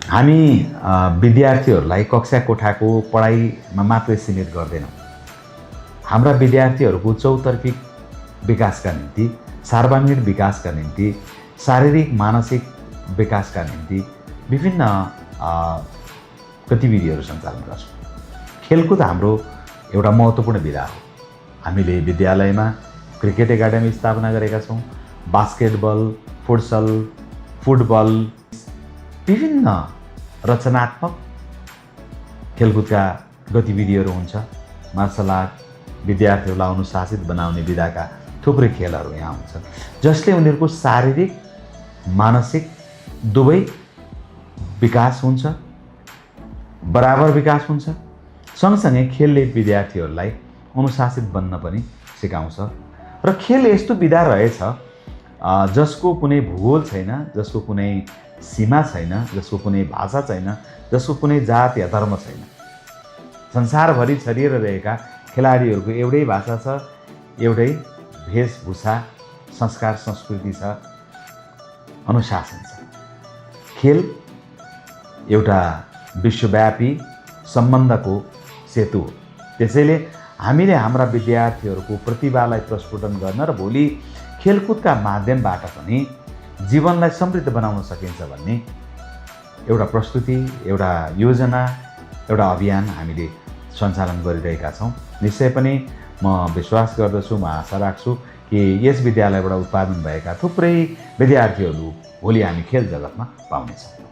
हामी विद्यार्थीहरूलाई कक्षा कोठाको पढाइमा मात्रै सीमित गर्दैनौँ। हाम्रा विद्यार्थीहरूको चौतर्फी विकासका निम्ति, सर्वाङ्गीण विकासका निम्ति, शारीरिक मानसिक विकासका निम्ति विभिन्न गतिविधिहरू सञ्चालन गर्छौँ। खेलकुद हाम्रो एउटा महत्त्वपूर्ण विधा हो। हामीले विद्यालयमा क्रिकेट एकाडेमी स्थापना गरेका छौँ। बास्केटबल, फुटसल, फुटबल, विभिन्न रचनात्मक खेलकुदका गतिविधिहरू हुन्छ। मार्सल आर्ट, विद्यार्थीहरूलाई अनुशासित बनाउने विधाका थुप्रै खेलहरू यहाँ हुन्छन्, जसले उनीहरूको शारीरिक मानसिक दुवै विकास हुन्छ, बराबर विकास हुन्छ। सँगसँगै खेलले विद्यार्थीहरूलाई अनुशासित बन्न पनि सिकाउँछ। र खेल यस्तो विधा रहेछ जसको कुनै भूगोल छैन, जसको कुनै सीमा छैन, जसको कुनै भाषा छैन, जसको कुनै जात या धर्म छैन। संसारभरि छरिएर रहेका खेलाडीहरूको एउटै भाषा छ, एउटै वेशभूषा, संस्कार, संस्कृति छ, अनुशासन छ। खेल एउटा विश्वव्यापी सम्बन्धको सेतु हो। त्यसैले हामीले हाम्रा विद्यार्थीहरूको प्रतिभालाई प्रस्फुटन गर्न र भोलि खेलकुदका माध्यमबाट पनि जीवनलाई समृद्ध बनाउन सकिन्छ भन्ने एउटा प्रस्तुति, एउटा योजना, एउटा अभियान हामीले सञ्चालन गरिरहेका छौँ। निश्चय पनि म विश्वास गर्दछु, म आशा राख्छु कि यस विद्यालयबाट उत्पादन भएका थुप्रै विद्यार्थीहरू भोलि हामी खेल जगतमा पाउनेछौँ।